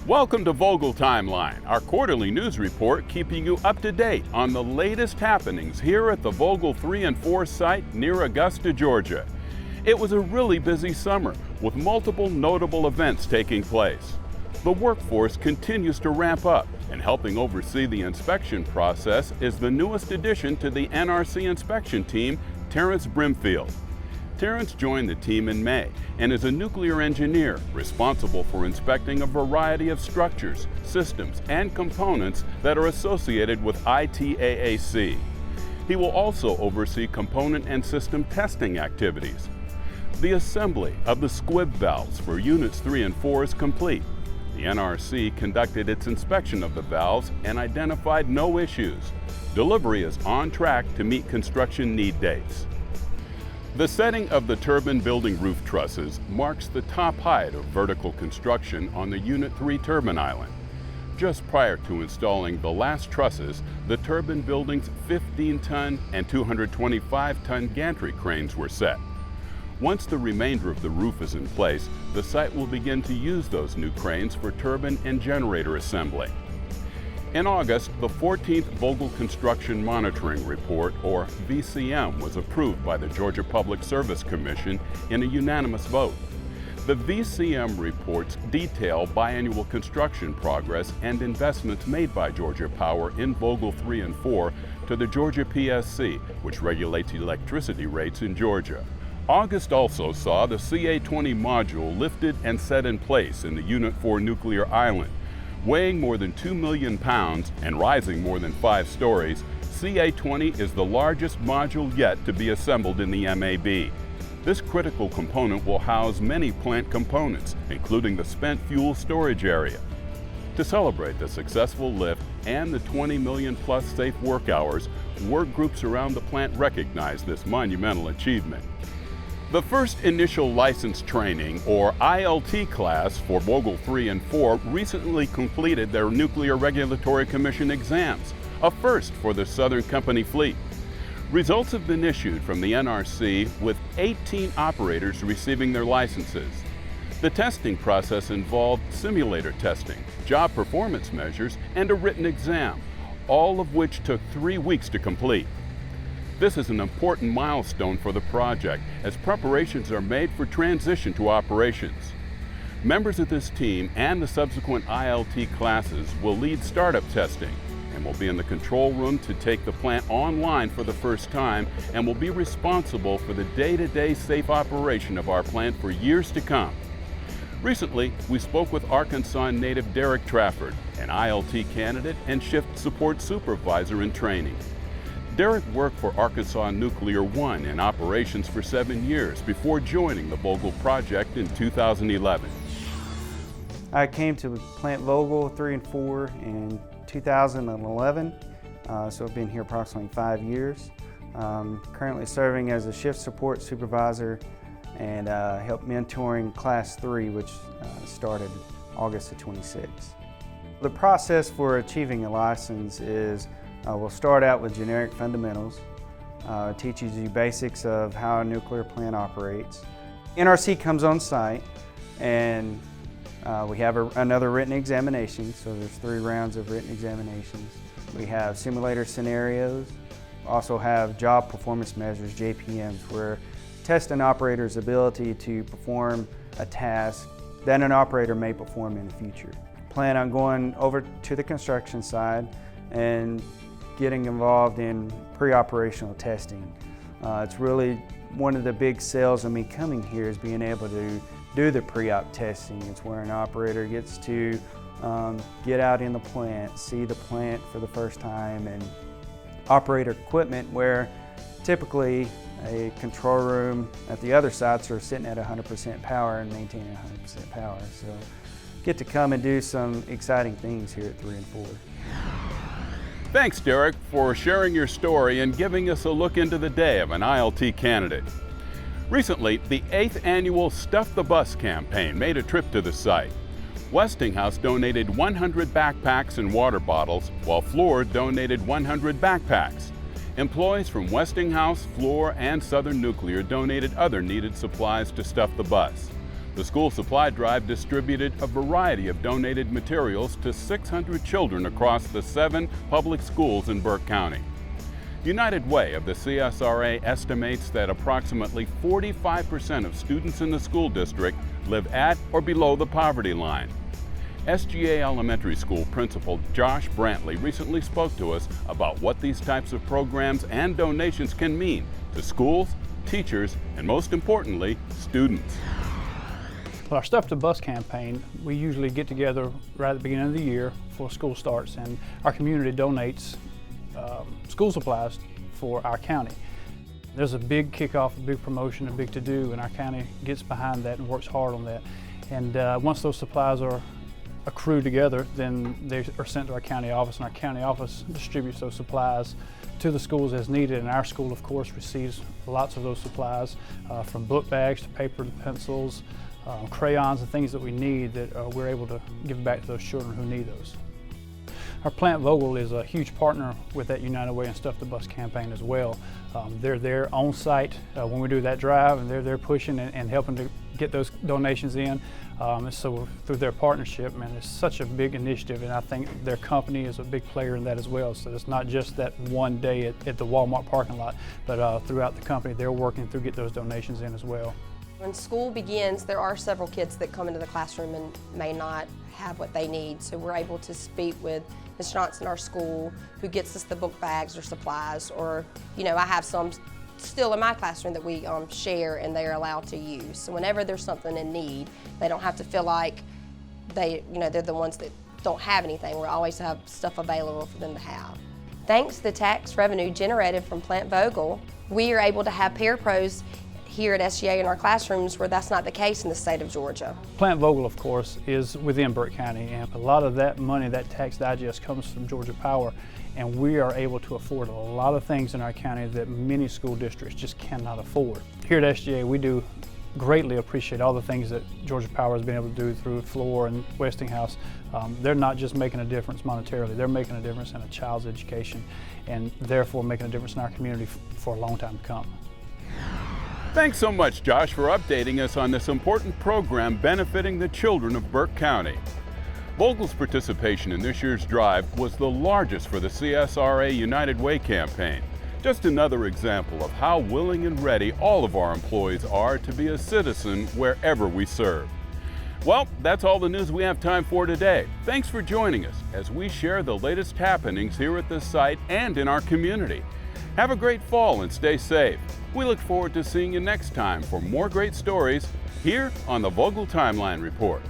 Welcome to Vogtle Timeline, our quarterly news report keeping you up to date on the latest happenings here at the Vogtle 3 and 4 site near Augusta, Georgia. It was a really busy summer with multiple notable events taking place. The workforce continues to ramp up, and helping oversee the inspection process is the newest addition to the NRC inspection team, Terrence Brimfield. Terrence joined the team in May and is a nuclear engineer responsible for inspecting a variety of structures, systems, and components that are associated with ITAAC. He will also oversee component and system testing activities. The assembly of the squib valves for Units 3 and 4 is complete. The NRC conducted its inspection of the valves and identified no issues. Delivery is on track to meet construction need dates. The setting of the turbine building roof trusses marks the top height of vertical construction on the Unit 3 turbine island. Just prior to installing the last trusses, the turbine building's 15-ton and 225-ton gantry cranes were set. Once the remainder of the roof is in place, the site will begin to use those new cranes for turbine and generator assembly. In August, the 14th Vogtle Construction Monitoring Report, or VCM, was approved by the Georgia Public Service Commission in a unanimous vote. The VCM reports detail biannual construction progress and investments made by Georgia Power in Vogtle 3 and 4 to the Georgia PSC, which regulates electricity rates in Georgia. August also saw the CA-20 module lifted and set in place in the Unit 4 nuclear island. Weighing more than 2 million pounds and rising more than 5 stories, CA-20 is the largest module yet to be assembled in the MAB. This critical component will house many plant components, including the spent fuel storage area. To celebrate the successful lift and the 20 million plus safe work hours, work groups around the plant recognize this monumental achievement. The first initial license training, or ILT class, for Vogtle 3 and 4 recently completed their Nuclear Regulatory Commission exams, a first for the Southern Company fleet. Results have been issued from the NRC with 18 operators receiving their licenses. The testing process involved simulator testing, job performance measures, and a written exam, all of which took 3 weeks to complete. This is an important milestone for the project as preparations are made for transition to operations. Members of this team and the subsequent ILT classes will lead startup testing and will be in the control room to take the plant online for the first time and will be responsible for the day-to-day safe operation of our plant for years to come. Recently, we spoke with Arkansas native Derrick Trafford, an ILT candidate and shift support supervisor in training. Derrick worked for Arkansas Nuclear 1 in operations for 7 years before joining the Vogtle project in 2011. I came to Plant Vogtle 3 and 4 in 2011, so I've been here approximately 5 years. Currently serving as a shift support supervisor and help mentoring Class 3, which started August of 26. The process for achieving a license is we'll start out with generic fundamentals. It teaches you basics of how a nuclear plant operates. NRC comes on site and we have another written examination, so there's 3 rounds of written examinations. We have simulator scenarios, also have job performance measures, JPMs, where test an operator's ability to perform a task that an operator may perform in the future. Plan on going over to the construction side and getting involved in pre-operational testing. It's really one of the big sales of me coming here is being able to do the pre-op testing. It's where an operator gets to get out in the plant, see the plant for the first time, and operate equipment where typically a control room at the other sites are sitting at 100% power and maintaining 100% power. So get to come and do some exciting things here at 3 and 4. Thanks, Derrick, for sharing your story and giving us a look into the day of an ILT candidate. Recently, the 8th annual Stuff the Bus campaign made a trip to the site. Westinghouse donated 100 backpacks and water bottles, while Fluor donated 100 backpacks. Employees from Westinghouse, Fluor, and Southern Nuclear donated other needed supplies to stuff the bus. The school supply drive distributed a variety of donated materials to 600 children across the 7 public schools in Burke County. United Way of the CSRA estimates that approximately 45% of students in the school district live at or below the poverty line. SGA Elementary School Principal Josh Brantley recently spoke to us about what these types of programs and donations can mean to schools, teachers, and most importantly, students. Well, our Stuff to Bus campaign, we usually get together right at the beginning of the year before school starts, and our community donates school supplies for our county. There's a big kickoff, a big promotion, a big to-do, and our county gets behind that and works hard on that. And once those supplies are accrued together, then they are sent to our county office, and our county office distributes those supplies to the schools as needed. And our school, of course, receives lots of those supplies, from book bags to paper to pencils, crayons and things that we need that we're able to give back to those children who need those. Our Plant Vogtle is a huge partner with that United Way and Stuff to Bus campaign as well. They're there on site when we do that drive, and they're there pushing and helping to get those donations in. So through their partnership, man, it's such a big initiative, and I think their company is a big player in that as well. So it's not just that one day at the Walmart parking lot, but throughout the company, they're working to get those donations in as well. When school begins, there are several kids that come into the classroom and may not have what they need. So we're able to speak with Ms. Johnson, our school, who gets us the book bags or supplies, or, you know, I have some still in my classroom that we share and they're allowed to use. So whenever there's something in need, they don't have to feel like they're the ones that don't have anything. We always have stuff available for them to have. Thanks to the tax revenue generated from Plant Vogtle, we are able to have parapros here at SGA in our classrooms where that's not the case in the state of Georgia. Plant Vogtle, of course, is within Burke County, and a lot of that money, that tax digest, comes from Georgia Power, and we are able to afford a lot of things in our county that many school districts just cannot afford. Here at SGA, we do greatly appreciate all the things that Georgia Power has been able to do through Floor and Westinghouse. They're not just making a difference monetarily, they're making a difference in a child's education, and therefore making a difference in our community for a long time to come. Thanks so much, Josh, for updating us on this important program benefiting the children of Burke County. Vogtle's participation in this year's drive was the largest for the CSRA United Way campaign. Just another example of how willing and ready all of our employees are to be a citizen wherever we serve. Well, that's all the news we have time for today. Thanks for joining us as we share the latest happenings here at the site and in our community. Have a great fall and stay safe. We look forward to seeing you next time for more great stories here on the Vogtle Timeline Report.